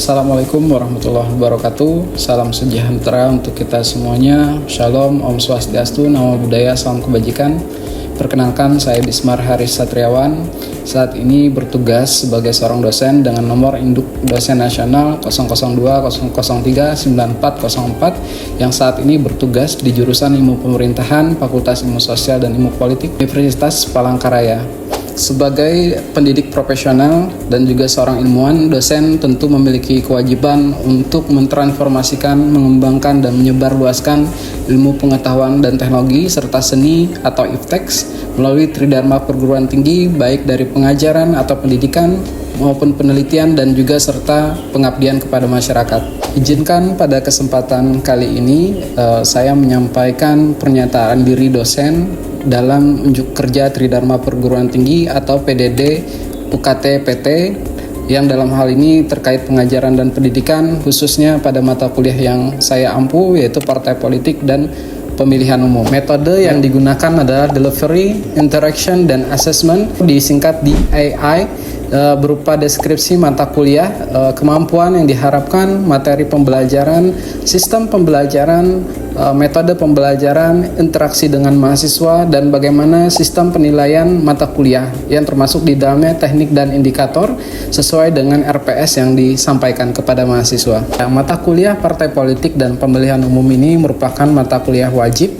Assalamualaikum warahmatullahi wabarakatuh. Salam sejahtera untuk kita semuanya. Shalom, Om Swastiastu, Namo Buddhaya, salam kebajikan. Perkenalkan, saya Bismar Haris Satriawan. Saat ini bertugas sebagai seorang dosen dengan nomor induk dosen nasional 002-003-9404 yang saat ini bertugas di jurusan Ilmu Pemerintahan, Fakultas Ilmu Sosial dan Ilmu Politik, Universitas Palangkaraya. Sebagai pendidik profesional dan juga seorang ilmuwan, dosen tentu memiliki kewajiban untuk mentransformasikan, mengembangkan, dan menyebarluaskan ilmu pengetahuan dan teknologi serta seni atau IPTEX melalui tridharma perguruan tinggi, baik dari pengajaran atau pendidikan maupun penelitian dan juga serta pengabdian kepada masyarakat. Izinkan pada kesempatan kali ini saya menyampaikan pernyataan diri dosen dalam unjuk kerja Tridharma Perguruan Tinggi atau PDD UKT PT yang dalam hal ini terkait pengajaran dan pendidikan khususnya pada mata kuliah yang saya ampu, yaitu partai politik dan pemilihan umum. Metode yang digunakan adalah delivery, interaction, dan assessment, disingkat DAI, berupa deskripsi mata kuliah, kemampuan yang diharapkan, materi pembelajaran, sistem pembelajaran, metode pembelajaran, interaksi dengan mahasiswa, dan bagaimana sistem penilaian mata kuliah yang termasuk di dalamnya teknik dan indikator sesuai dengan RPS yang disampaikan kepada mahasiswa. Mata kuliah partai politik dan pemilihan umum ini merupakan mata kuliah wajib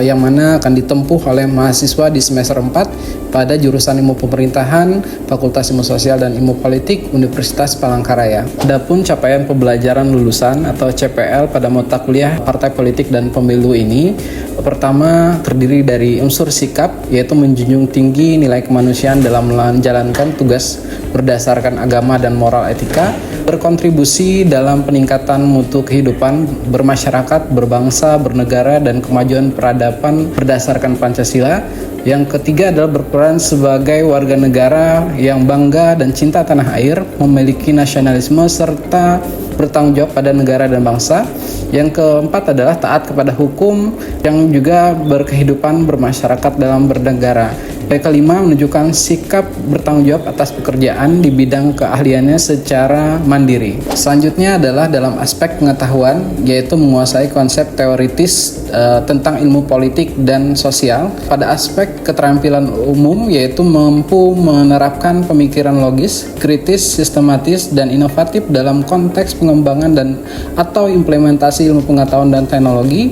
yang mana akan ditempuh oleh mahasiswa di semester 4 pada jurusan Ilmu Pemerintahan, Fakultas Ilmu Sosial dan Ilmu Politik, Universitas Palangkaraya. Adapun capaian pembelajaran lulusan atau CPL pada mata kuliah Partai Politik dan Pemilu ini, pertama terdiri dari unsur sikap, yaitu menjunjung tinggi nilai kemanusiaan dalam menjalankan tugas berdasarkan agama dan moral etika, berkontribusi dalam peningkatan mutu kehidupan bermasyarakat, berbangsa, bernegara, dan kemajuan peradaban berdasarkan Pancasila. Yang ketiga adalah berperan sebagai warga negara yang bangga dan cinta tanah air, memiliki nasionalisme serta bertanggung jawab pada negara dan bangsa. Yang keempat adalah taat kepada hukum yang juga berkehidupan bermasyarakat dalam bernegara. Yang kelima, menunjukkan sikap bertanggung jawab atas pekerjaan di bidang keahliannya secara mandiri. Selanjutnya adalah dalam aspek pengetahuan, yaitu menguasai konsep teoritis tentang ilmu politik dan sosial. Pada aspek keterampilan umum, yaitu mampu menerapkan pemikiran logis, kritis, sistematis, dan inovatif dalam konteks pengembangan dan atau implementasi ilmu pengetahuan dan teknologi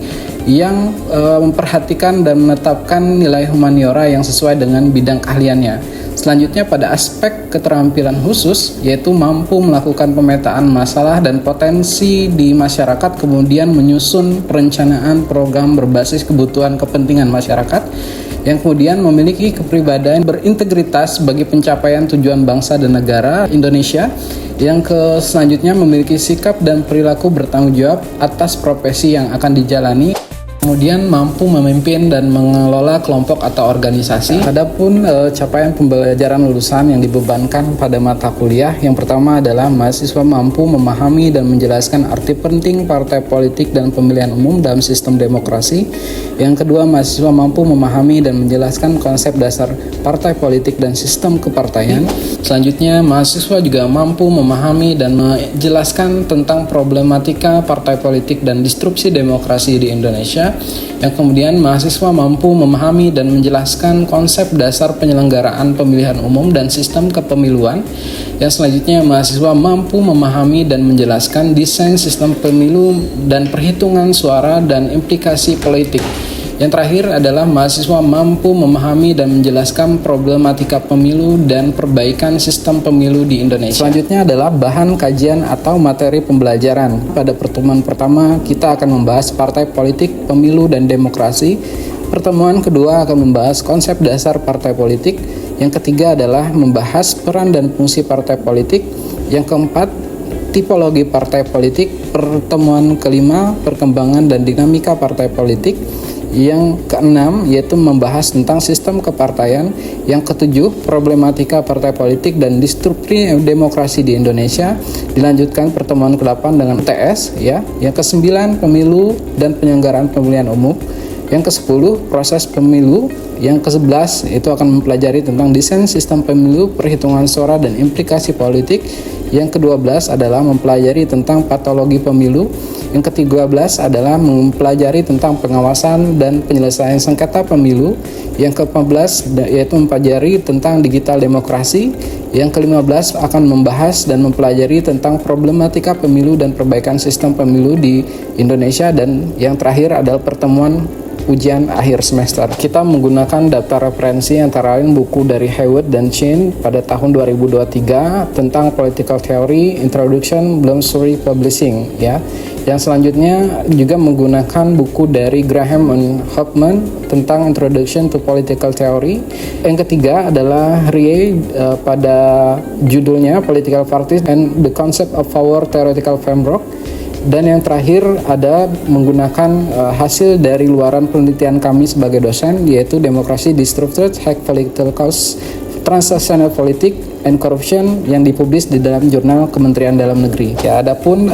yang memperhatikan dan menetapkan nilai humaniora yang sesuai dengan bidang keahliannya. Selanjutnya pada aspek keterampilan khusus, yaitu mampu melakukan pemetaan masalah dan potensi di masyarakat, kemudian menyusun perencanaan program berbasis kebutuhan kepentingan masyarakat, yang kemudian memiliki kepribadian berintegritas bagi pencapaian tujuan bangsa dan negara Indonesia. Yang selanjutnya memiliki sikap dan perilaku bertanggung jawab atas profesi yang akan dijalani. Kemudian mampu memimpin dan mengelola kelompok atau organisasi. Adapun capaian pembelajaran lulusan yang dibebankan pada mata kuliah, yang pertama adalah mahasiswa mampu memahami dan menjelaskan arti penting partai politik dan pemilihan umum dalam sistem demokrasi. Yang kedua, mahasiswa mampu memahami dan menjelaskan konsep dasar partai politik dan sistem kepartaian. Selanjutnya, mahasiswa juga mampu memahami dan menjelaskan tentang problematika partai politik dan disrupsi demokrasi di Indonesia. Yang kemudian mahasiswa mampu memahami dan menjelaskan konsep dasar penyelenggaraan pemilihan umum dan sistem kepemiluan. Yang selanjutnya mahasiswa mampu memahami dan menjelaskan desain sistem pemilu dan perhitungan suara dan implikasi politik. Yang terakhir adalah mahasiswa mampu memahami dan menjelaskan problematika pemilu dan perbaikan sistem pemilu di Indonesia. Selanjutnya adalah bahan kajian atau materi pembelajaran. Pada pertemuan pertama kita akan membahas partai politik, pemilu, dan demokrasi. Pertemuan kedua akan membahas konsep dasar partai politik. Yang ketiga adalah membahas peran dan fungsi partai politik. Yang keempat, tipologi partai politik. Pertemuan kelima, perkembangan dan dinamika partai politik. Yang keenam, yaitu membahas tentang sistem kepartaian. Yang ketujuh, problematika partai politik dan disrupsi demokrasi di Indonesia. Dilanjutkan pertemuan ke-8 dengan TS, ya. Yang ke-9, pemilu dan penyelenggaraan pemilihan umum. Yang ke-10, proses pemilu. Yang ke-11 itu akan mempelajari tentang desain sistem pemilu, perhitungan suara dan implikasi politik. Yang ke-12 adalah mempelajari tentang patologi pemilu. Yang ke-13 adalah mempelajari tentang pengawasan dan penyelesaian sengketa pemilu. Yang ke-14 yaitu mempelajari tentang digital demokrasi. Yang ke-15 akan membahas dan mempelajari tentang problematika pemilu dan perbaikan sistem pemilu di Indonesia. Dan yang terakhir adalah pertemuan ujian akhir semester. Kita menggunakan daftar referensi antara lain buku dari Hewitt dan Chin pada tahun 2023 tentang Political Theory Introduction Bloomsbury Publishing ya. Yang selanjutnya juga menggunakan buku dari Graham and Hoffman tentang Introduction to Political Theory. Yang ketiga adalah Rie pada judulnya Political Parties and the Concept of Power Theoretical Framework. Dan yang terakhir ada menggunakan hasil dari luaran penelitian kami sebagai dosen, yaitu Demokrasi Distributed High Political Cost, Transactional Politics and Corruption yang dipublis di dalam jurnal Kementerian Dalam Negeri. Ya, adapun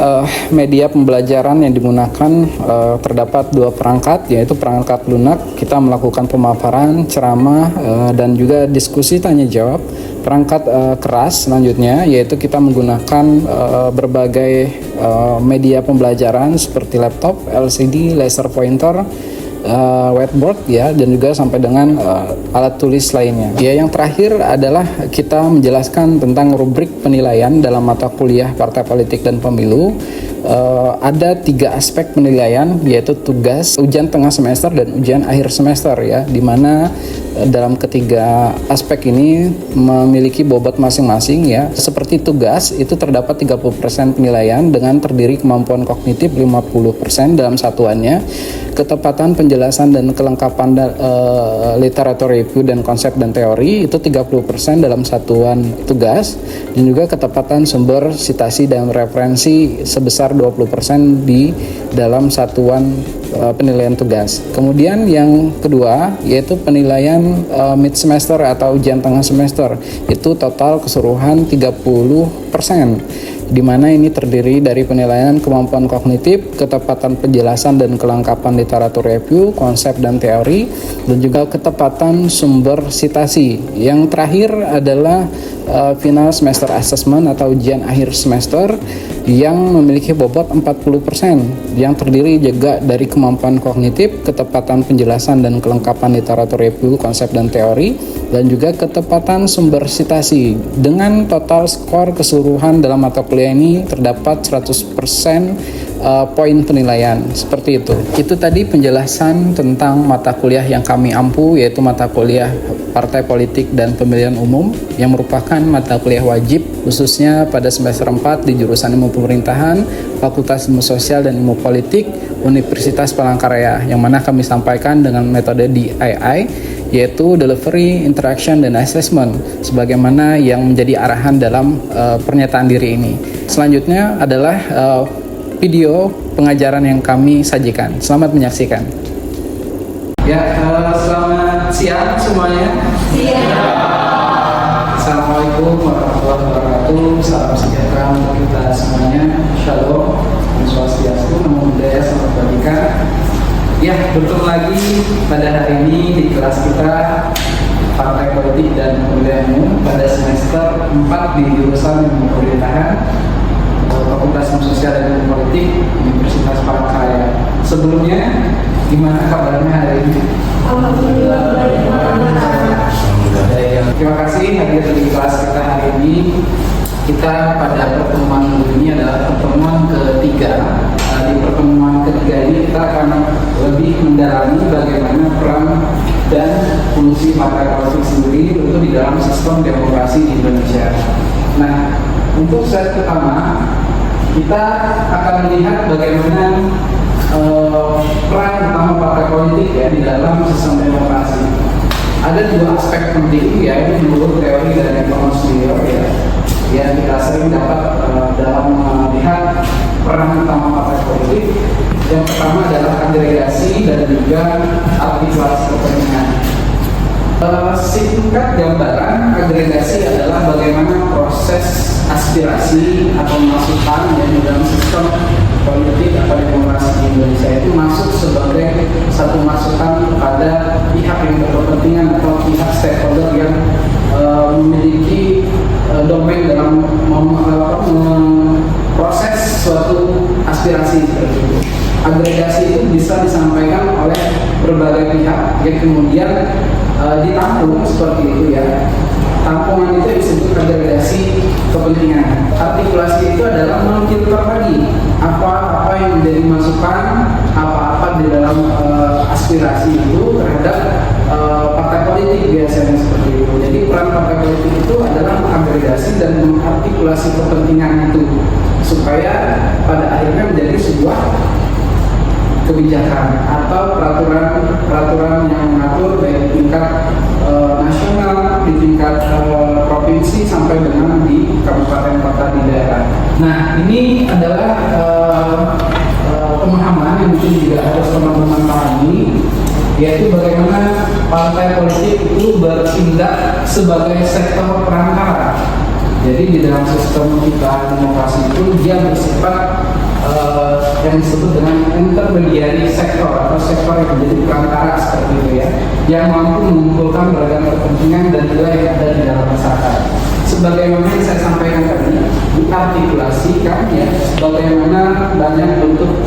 media pembelajaran yang digunakan terdapat 2 perangkat, yaitu perangkat lunak. Kita melakukan pemaparan, ceramah, dan juga diskusi tanya jawab. Perangkat keras selanjutnya yaitu kita menggunakan berbagai media pembelajaran seperti laptop, LCD, laser pointer, whiteboard ya, dan juga sampai dengan alat tulis lainnya. Ya, yang terakhir adalah kita menjelaskan tentang rubrik penilaian dalam mata kuliah Partai Politik dan Pemilu. Ada 3 aspek penilaian, yaitu tugas, ujian tengah semester, dan ujian akhir semester ya, dimana dalam ketiga aspek ini memiliki bobot masing-masing ya. Seperti tugas itu terdapat 30% penilaian dengan terdiri kemampuan kognitif 50% dalam satuannya, ketepatan penjelasan dan kelengkapan literatur review dan konsep dan teori itu 30% dalam satuan tugas, dan juga ketepatan sumber sitasi dan referensi sebesar 20% di dalam satuan penilaian tugas. Kemudian yang kedua yaitu penilaian mid semester atau ujian tengah semester, itu total keseluruhan 30%, di mana ini terdiri dari penilaian kemampuan kognitif, ketepatan penjelasan dan kelengkapan literatur review, konsep dan teori, dan juga ketepatan sumber sitasi. Yang terakhir adalah final semester assessment atau ujian akhir semester yang memiliki bobot 40%, yang terdiri juga dari kemampuan kognitif, ketepatan penjelasan dan kelengkapan literatur review, konsep dan teori, dan juga ketepatan sumber sitasi. Dengan total skor keseluruhan dalam mata kuliah ini terdapat 100% poin penilaian, seperti itu. Itu tadi penjelasan tentang mata kuliah yang kami ampu, yaitu mata kuliah Partai Politik dan Pemilihan Umum, yang merupakan mata kuliah wajib khususnya pada semester 4 di jurusan Ilmu Pemerintahan, Fakultas Ilmu Sosial dan Ilmu Politik, Universitas Palangkaraya, yang mana kami sampaikan dengan metode DII, yaitu Delivery, Interaction, dan Assessment, sebagaimana yang menjadi arahan dalam pernyataan diri ini. Selanjutnya adalah video pengajaran yang kami sajikan. Selamat menyaksikan. Ya, selamat siang semuanya. Assalamualaikum warahmatullahi wabarakatuh. Salam sejahtera untuk kita semuanya. Shalom, Om Swastiastu, Namo Buddhaya, Salam Kebajikan. Ya, bertemu lagi pada hari ini di kelas kita Partai Politik dan Pemilihan Umum pada semester 4 di jurusan Ilmu Pemerintahan, Fakultas Ilmu Sosial dan Ilmu Politik, Universitas Palangkaraya. Sebelumnya, gimana kabarnya hari ini? Alhamdulillah. Terima kasih hadir di kelas kita hari ini. Kita pada pertemuan ini adalah pertemuan ketiga. Di pertemuan ketiga ini kita akan lebih mendalami bagaimana peran dan fungsi partai politik sendiri untuk di dalam sistem demokrasi di Indonesia. Nah, untuk set pertama kita akan melihat bagaimana peran utama partai politik ya di dalam sistem demokrasi. Ada 2 aspek penting, yaitu menurut teori dan ekonomi ya, yang kita sering dapat dalam melihat peran utama partai politik. Yang pertama adalah agregasi dan juga artikulasi kepentingan. Singkat gambaran, agregasi adalah bagaimana proses aspirasi atau masukan ya di dalam sistem politik atau demokrasi di Indonesia itu masuk sebagai satu masukan kepada pihak yang berkepentingan atau pihak stakeholder yang memiliki domain dalam proses suatu aspirasi seperti itu. Agregasi itu bisa disampaikan oleh berbagai pihak yang kemudian ditampung seperti itu ya. Tampungan itu disebut agregasi kepentingan. Artikulasi itu adalah memfilter lagi apa yang menjadi masukan, apa di dalam aspirasi itu terhadap partai politik biasanya seperti itu. Jadi peran partai politik itu adalah mengagregasi dan mengartikulasi kepentingan itu supaya pada akhirnya menjadi sebuah kebijakan atau peraturan yang mengatur baik di tingkat nasional, di tingkat provinsi sampai dengan di kabupaten kota di daerah. Nah, ini adalah pemahaman yang mungkin juga harus teman-teman pahami, yaitu bagaimana partai politik itu bertindak sebagai sektor perantara. Jadi di dalam sistem kita demokrasi itu dia bersifat yang disebut dengan intermediary sektor atau sektor yang menjadi perantara seperti itu ya, yang mampu mengumpulkan beragam kepentingan dan juga yang ada di dalam masyarakat. Sebagaimana yang saya sampaikan tadi, diartikulasikan ya, bagaimana banyak bentuk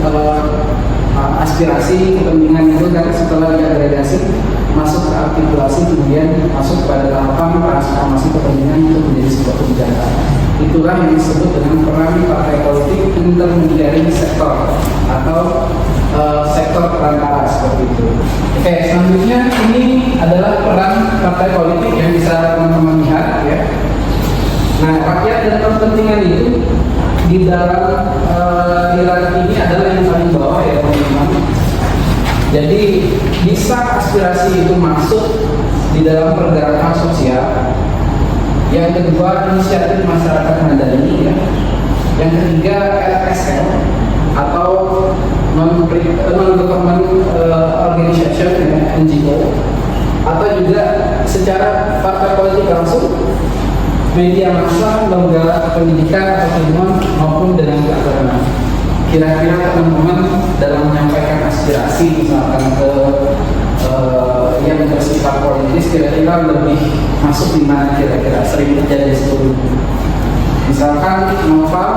aspirasi kepentingan itu dan setelah diagregasi masuk ke artikulasi kemudian masuk pada tahapan transformasi kepentingan itu menjadi sebuah kebijakan. Itulah yang disebut dengan peran partai politik intermediary sektor atau sektor perantara seperti itu. Oke, selanjutnya ini adalah peran partai politik yang bisa teman-teman lihat ya. Nah, rakyat dan kepentingan itu di dalam hierarki ini adalah yang paling bawah ya teman-teman. Jadi bisa aspirasi itu masuk di dalam pergerakan sosial. Yang kedua, inisiatif masyarakat madani ya. Yang ketiga, LSM atau non-government organization ya, NGO, atau juga secara partai politik langsung, media massa, lembaga pendidikan atau ilmuwan maupun dengan keagamaan. Kira-kira teman-teman dalam menyampaikan aspirasi misalkan ke yang bersifat politis kira-kira lebih masuk di mana kira-kira sering terjadi seperti itu. Misalkan novel,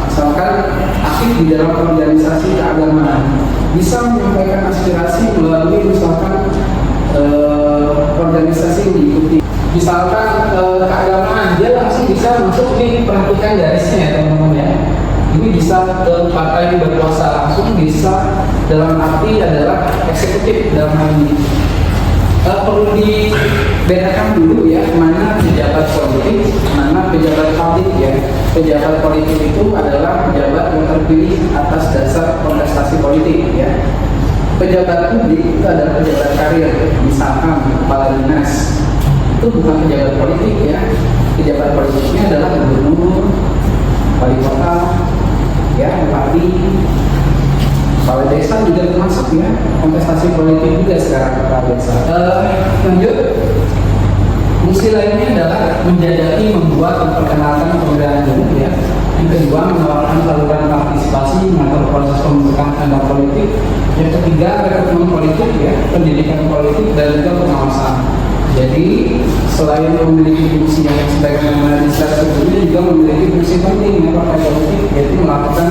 misalkan aktif di dalam organisasi keagamaan, bisa menyampaikan aspirasi melalui misalkan organisasi yang diikuti. Misalkan keagamaan, dia langsung bisa masuk di perhatikan garisnya ya teman-teman ya. Ini bisa ke partai yang berkuasa langsung, bisa dalam arti adalah eksekutif dalam hal ini. Perlu dibedakan dulu ya, mana pejabat politik, mana pejabat publik ya. Pejabat politik itu adalah pejabat yang terpilih atas dasar kontestasi politik ya. Pejabat publik itu adalah pejabat karir, misalkan kepala dinas. Itu bukan pejabat politik ya. Pejabat politiknya adalah gubernur, wali kota, ya, bupati, kepala desa juga termasuk ya, kontestasi politik juga sekarang kepala desa. Lanjut, fungsi lainnya adalah menjajaki, membuat, memperkenalkan pemilihan dulu ya. Yang kedua, menawarkan saluran partisipasi, mengatur proses pembentukan agenda politik. Yang ketiga, rekrutmen politik ya, pendidikan politik dan juga pengawasan. Jadi selain memiliki fungsi yang sebagaimana disebut sebelumnya, juga memiliki fungsi penting ya partai politik, yaitu melakukan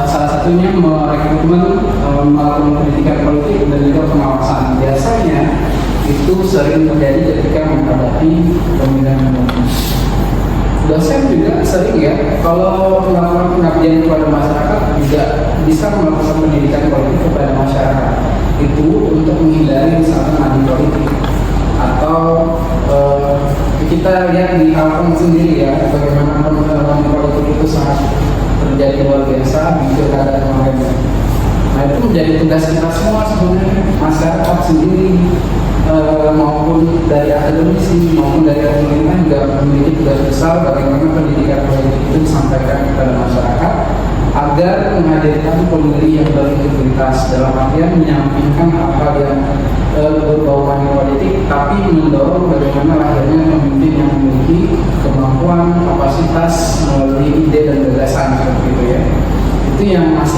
salah satunya merekrutmen, melakukan pendidikan politik dan juga pengawasan. Biasanya itu sering terjadi ketika menghadapi pemilihan umum. Dosen juga sering ya, kalau melakukan pengabdian kepada masyarakat juga bisa melakukan pendidikan politik kepada masyarakat. Itu untuk menghindari misalkan adu politik. Atau kita lihat di Alfon sendiri ya, bagaimana pemilihan politik itu sangat terjadi luar biasa di pilkada kemarin. Nah itu menjadi tugas kita semua sebenarnya, masyarakat sendiri maupun dari akademisi maupun dari pemerintah juga memiliki tugas besar bagaimana pendidikan politik itu disampaikan kepada masyarakat agar menghadirkan pemilih yang berintegritas, dalam artian menyampingkan hal-hal yang berbau politik, tapi mendorong bagaimana lahirnya pemimpin yang memiliki kemampuan, kapasitas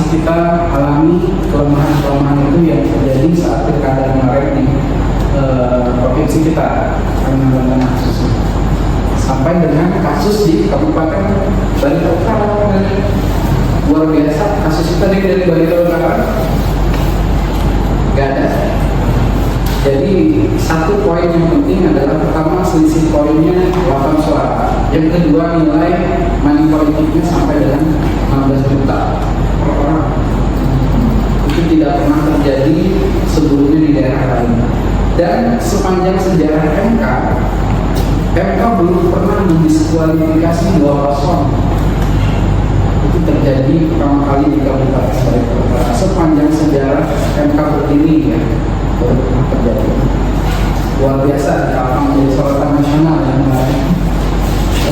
masih kita alami kelemahan-kelemahan itu yang terjadi saat pilkada kemarin di provinsi kita, Kalimantan khususnya. Sampai dengan kasus di Kabupaten Bali Utara, luar biasa kasus kita dari Bali Utara nggak ada. Jadi satu poin yang penting adalah pertama selisih poinnya 8 suara, yang kedua nilai money politiknya sampai dengan 16 juta per orang. Itu tidak pernah terjadi sebelumnya di daerah lain. Dan sepanjang sejarah MK belum pernah mendiskualifikasi 2 paslon. Itu terjadi pertama kali di Kabupaten Bali Utara sepanjang sejarah MK berdiri ya, baru pernah terjadi. Luar biasa, akan menjadi sorotan nasional yang lain.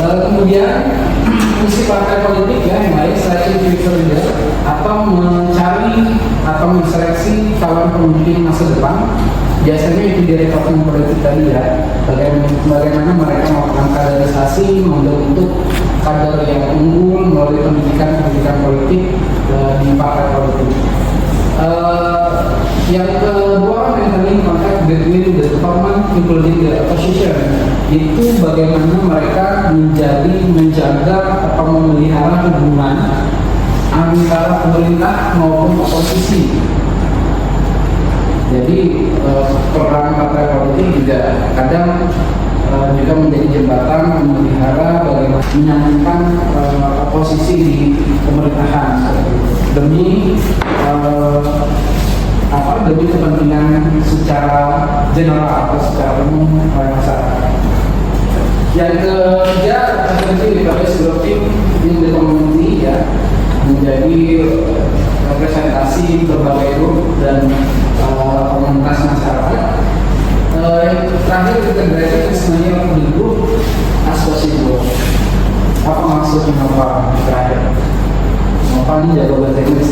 Kemudian fungsi partai politik ya, yang baik saya juga atau mencari atau menseleksi calon pemimpin masa depan. Biasanya itu di rekrutmen politik tadi ya, bagaimana mereka melakukan kaderisasi, membentuk kader yang unggul melalui pendidikan politik di partai politik. Yang kedua, maintaining contact between the government including the opposition, itu bagaimana mereka menjaga atau memelihara hubungan antara pemerintah maupun oposisi. Jadi program partai politik juga kadang juga menjadi jembatan memelihara bagaimana menyambungkan oposisi di pemerintahan demi demi kepentingan secara general atau secara umum masyarakat. Yang ketiga, terjadi sebagai struktur in the community ya, menjadi representasi berbagai grup dan komunitas masyarakat. Yang terakhir integrasi sebenarnya di grup as possible. Apa maksudnya apa terakhir? Apa ini jago bahasa Inggris?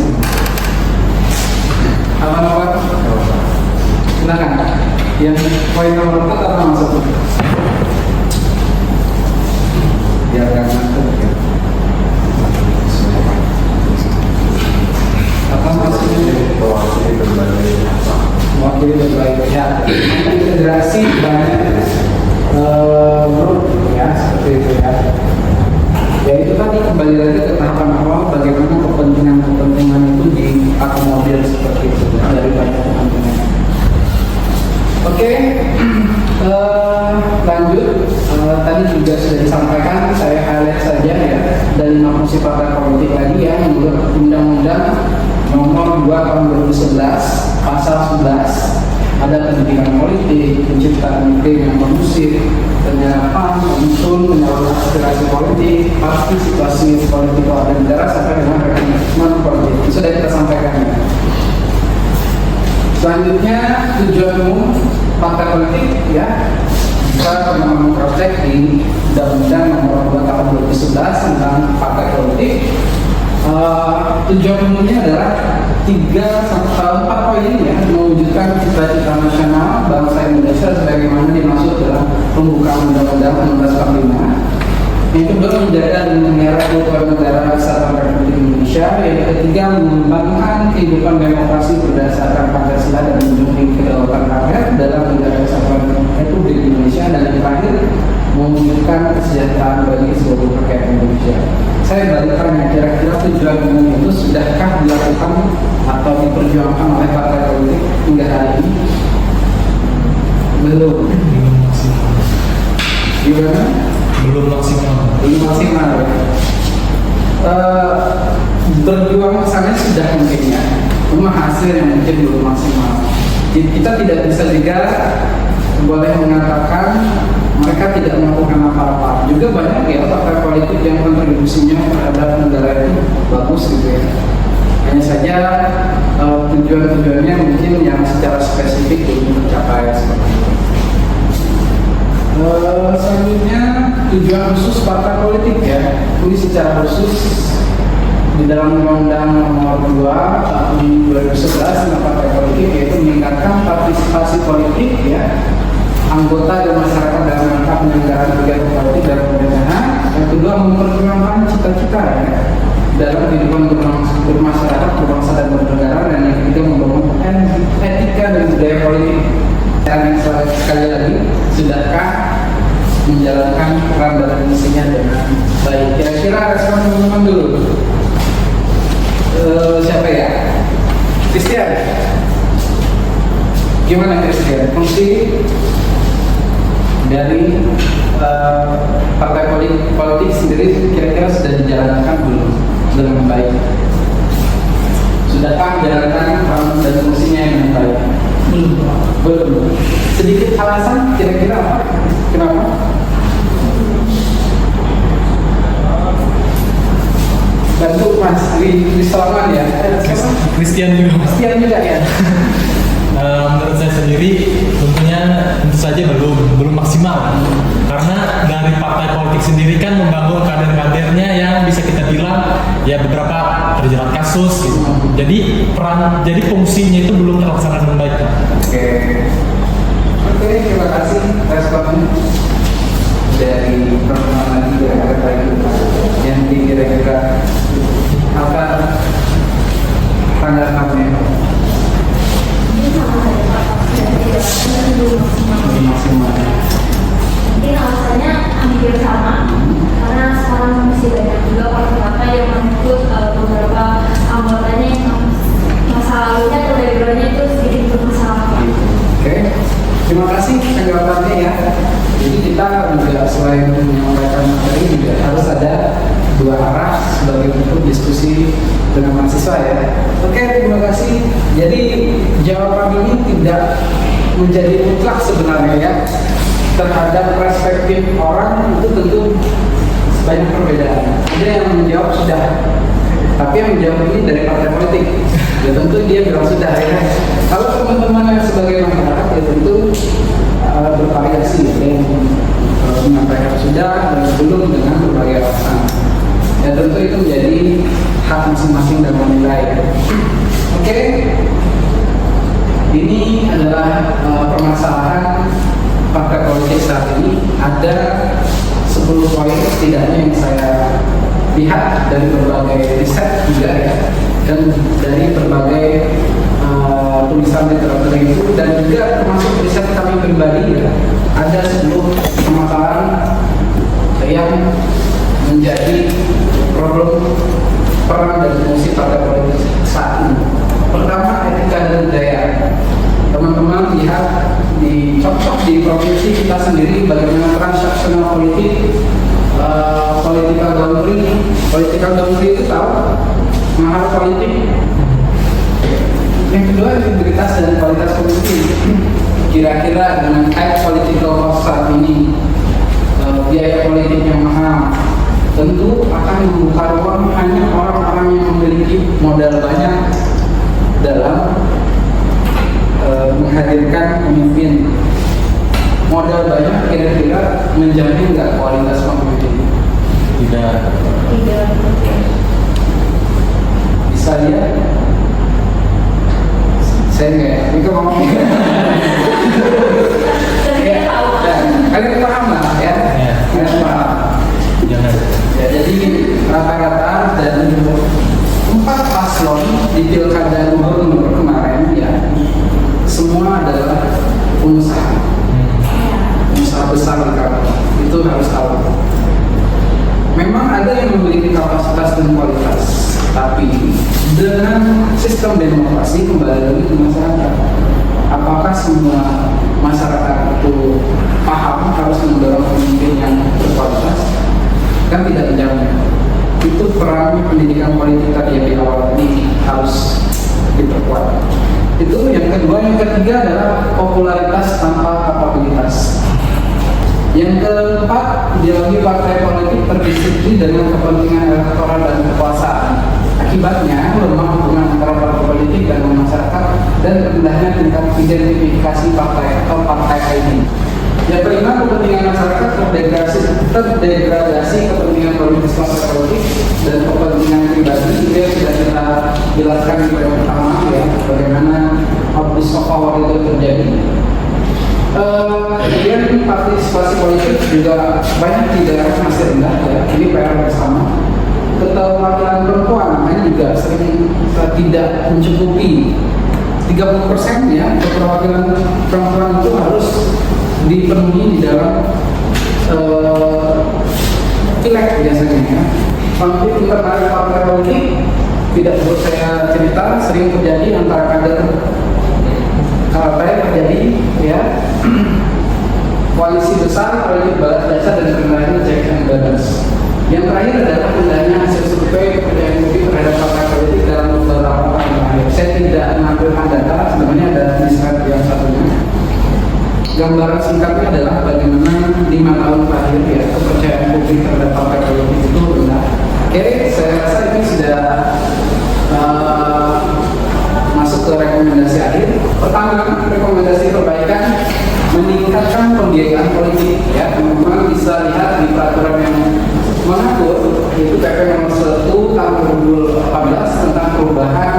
Apa? Silakan. Yang poin nomor 4 apa maksudnya? Biar gak ngantuk ya. Apa maksudnya? Mewakili berbagai pihak. Integrasi banyak grup ya, seperti itu ya. Ya itu tadi kembali lagi ke tahapan awal, bagaimana kepentingan itu diakomodir seperti itu dari banyak kepentingan. Oke, lanjut. Tadi juga sudah disampaikan, saya highlight saja ya dari 5 fungsi partai politik tadi ya, menurut Undang-Undang Nomor 2 Tahun 2011 Pasal 11 ada pendidikan politik, penciptaan iklim yang kondusif, penyerapan, penyusun, penyaluran aspirasi politik, partisipasi politik warga negara sampai dengan mekanisme politik. Itu sudah kita sampaikan ya. Selanjutnya tujuan umum partai politik ya, kita pernah memprojek di Undang-Undang Nomor 2 Tahun 2011 tentang partai politik. Tujuan umumnya adalah 4 poin ya, mewujudkan cita-cita nasional bangsa Indonesia sebagaimana dimaksud dalam pembukaan Undang-Undang 1945. Yang kedua, menjaga dan memelihara keutuhan negara kesatuan Republik Indonesia. Yang ketiga, mengembangkan kehidupan demokrasi berdasarkan Pancasila dan menjunjung kedaulatan rakyat dalam negara kesatuan Republik Indonesia. Dan yang terakhir, mewujudkan kesejahteraan bagi seluruh rakyat Indonesia. Saya balik tanya, kira-kira tujuan umum itu sudahkah dilakukan atau diperjuangkan oleh partai politik hingga hari ini? Belum. Gimana? Belum maksimal. Belum maksimal. Berjuang misalnya sudah mungkin ya, cuma hasil yang mungkin belum maksimal. Kita tidak bisa juga boleh mengatakan mereka tidak melakukan apa-apa. Juga banyak ya partai politik yang kontribusinya terhadap negara itu bagus gitu ya. Hanya saja tujuan-tujuannya mungkin yang secara spesifik belum tercapai seperti itu. Selanjutnya tujuan khusus partai politik ya. Ini secara khusus di dalam Undang-Undang Nomor 2 Tahun 2011 tentang partai politik, yaitu meningkatkan partisipasi politik ya anggota dan masyarakat dalam rangka penyelenggaraan kegiatan politik dan pemerintahan. Yang kedua, memperjuangkan cita-cita ya dalam kehidupan bermasyarakat, berbangsa dan bernegara, dan yang ketiga membangun etika dan budaya politik. Dan sekali lagi, sudahkah menjalankan peran dan fungsinya dengan baik? Kira-kira respon teman-teman dulu. Siapa ya? Christian. Gimana Christian? Fungsi dari partai politik sendiri kira-kira sudah dijalankan belum dengan baik? Sudahkah menjalankan peran dan fungsinya dengan baik? Belum. Sedikit alasan kira-kira apa? Kenapa? Bantu Mas di Salaman ya? Christian juga ya? Menurut saya sendiri tentu saja belum maksimal, karena dari partai politik sendiri kan membangun kader-kadernya yang bisa kita bilang ya beberapa terjerat kasus gitu. Jadi fungsinya itu belum terlaksana dengan baik. Oke, terima kasih responnya dari pertemuan lagi kira-kira baik yang kira-kira apa tanggapannya? Maksimal. Mungkin alasannya hampir sama, karena sekarang masih banyak juga partai yang mengikut beberapa anggotanya yang masa lalunya atau backgroundnya itu sedikit bermasalah. Oke, terima kasih tanggapannya ya. Jadi kita juga selain menyampaikan materi juga harus ada dua arah sebagai bentuk diskusi dengan mahasiswa ya. Oke, terima kasih. Jadi jawaban ini tidak menjadi mutlak sebenarnya ya. Terhadap perspektif orang itu tentu banyak perbedaan. Ada yang menjawab sudah, tapi yang menjawab ini dari partai politik. Ya tentu dia bilang sudah ya. Kalau teman-teman yang sebagai masyarakat ya tentu bervariasi ya. Yang menyampaikan sudah dan belum dengan berbagai alasan. Ya tentu itu menjadi hak masing-masing dan menilai. Oke, ini adalah permasalahan partai politik saat ini. Ada 10 poin setidaknya yang saya lihat dari berbagai riset juga ya, dan dari berbagai tulisan literatur itu, dan juga termasuk riset kami pribadi ya. Ada 10 permasalahan yang menjadi problem peran dan fungsi partai politik saat ini. Pertama, etika dan budaya. Teman-teman lihat cocok di provinsi kita sendiri bagaimana transaksional politik, political boundary itu tahu mahar politik. Yang kedua, integritas dan kualitas pemimpin. Kira-kira dengan high political cost saat ini, biaya politik yang mahal tentu akan membuka ruang hanya orang-orang yang memiliki modal banyak dalam menghadirkan pemimpin. Modal banyak kira-kira menjamin nggak kualitas pemimpin? Tidak. Bisa ya? Saya nggak, itu ngomong. Kalian paham lah ya? Kalian paham. Jangan. Ya, jadi rata-rata dan 4 paslon di pilkada gubernur kemarin ya, semua adalah pengusaha besar kan, itu harus tahu. Memang ada yang memiliki kapasitas dan kualitas, tapi dengan sistem demokrasi kembali lagi ke masyarakat. Apakah semua masyarakat itu paham harus mendorong pemimpin yang berkualitas? Kan tidak menjamin. Itu peran pendidikan politik tadi yang di awal ini harus diperkuat. Itu yang kedua. Yang ketiga adalah popularitas tanpa kapabilitas. Yang keempat, ideologi partai politik terdisiplin dengan kepentingan elektoral dan kekuasaan. Akibatnya lemah hubungan antara partai politik dan masyarakat dan rendahnya tingkat identifikasi partai atau partai ini. Yang kelima, kepentingan masyarakat terdegradasi kepentingan politis partai politik dan kepentingan pribadi. Itu yang sudah kita jelaskan di poin pertama ya, bagaimana abuse of power itu terjadi. Kemudian partisipasi politik juga banyak di daerah masih rendah ya, ini PR bersama. keterwakilan perempuan, ini juga sering tidak mencukupi. 30% ya keterwakilan perempuan itu harus dipenuhi di dalam pileg biasanya ya. Konflik internal partai politik tidak perlu saya cerita, sering terjadi antara kader partai terjadi ya. Koalisi besar, politik balas jasa dan sebenarnya check and balance. Yang terakhir adalah indahnya hasil survei kepercayaan publik terhadap partai politik dalam beberapa tahun terakhir. Saya tidak menampilkan data, sebenarnya ada di slide yang satunya. Gambaran singkatnya adalah bagaimana 5 tahun terakhir ya kepercayaan publik terhadap partai politik itu rendah. Oke, saya rasa ini sudah masuk ke rekomendasi akhir. Pertama, rekomendasi perbaikan meningkatkan pembiayaan politik ya. Teman-teman bisa lihat di peraturan yang mengatur yaitu PP nomor 1 tahun 2018 tentang perubahan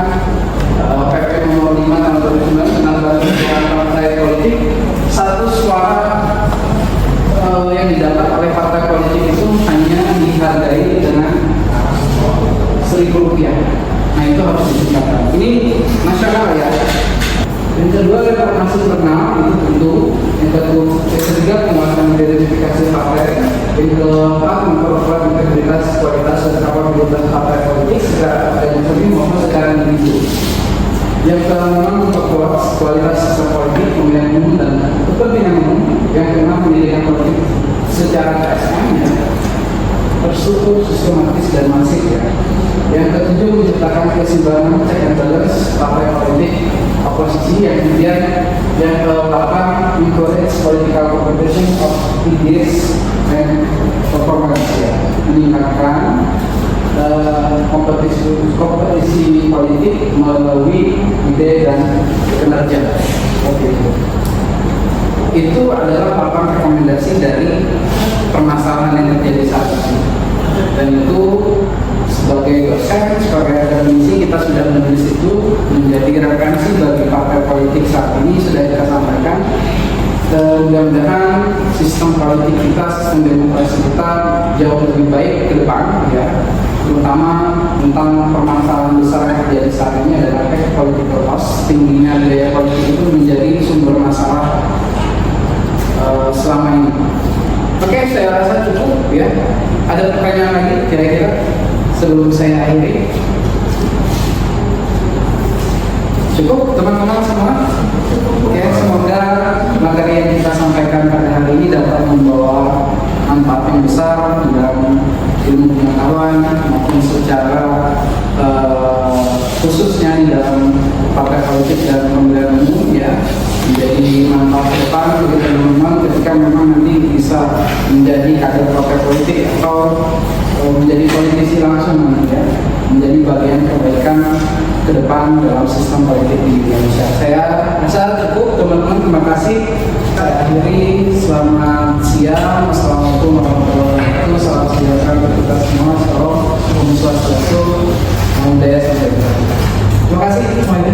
PP nomor 5 tahun 2009 tentang bantuan partai politik. Satu suara yang didapat oleh partai politik itu hanya dihargai dengan Rp1.000. Nah itu harus ditingkatkan. Ini nasional ya. Yang kedua reformasi internal itu tentu. Yang ketiga penguatan identifikasi partai. Yang keempat memperkuat integritas, kualitas dan kapabilitas partai politik secara akademik maupun secara individu. Yang kelima memperkuat kualitas sistem politik, pemilihan umum dan kepentingan umum. Yang keenam pendidikan politik secara TSM ya, terstruktur, sistematis dan masif ya. Yang ketujuh menciptakan keseimbangan check and balance partai politik oposisi. Yang kemudian yang ke-8 encourage political competition of ideas and performance ya, meningkatkan kompetisi politik melalui ide dan kinerja. Oke. Itu adalah 8 rekomendasi dari permasalahan yang terjadi saat ini. Dan itu sebagai dosen, sebagai akademisi kita sudah menulis itu menjadi referensi bagi partai politik saat ini sudah kita sampaikan. Mudah-mudahan sistem politik kita, sistem demokrasi kita jauh lebih baik ke depan ya. Terutama tentang permasalahan besar yang terjadi saat ini adalah political cost, tingginya biaya politik itu menjadi sumber masalah selama ini. Oke, saya rasa cukup ya. Ada pertanyaan lagi kira-kira sebelum saya akhiri? Cukup teman-teman semua? Oke, semoga materi yang kita sampaikan pada hari ini dapat membawa manfaat yang besar dalam ilmu pengetahuan maupun secara khususnya di dalam partai politik dan pemilihan umum ya, menjadi manfaat ke depan bagi teman-teman ketika memang nanti bisa menjadi kader partai politik atau menjadi politisi langsung ya, menjadi bagian kebaikan ke depan dalam sistem politik di Indonesia. Saya rasa cukup teman-teman, terima kasih. Saya akhiri, selamat siang, assalamualaikum warahmatullahi wabarakatuh, salam sejahtera untuk kita semua, salam Om Swastiastu, Namo Buddhaya, sampai jumpa. Terima kasih semuanya.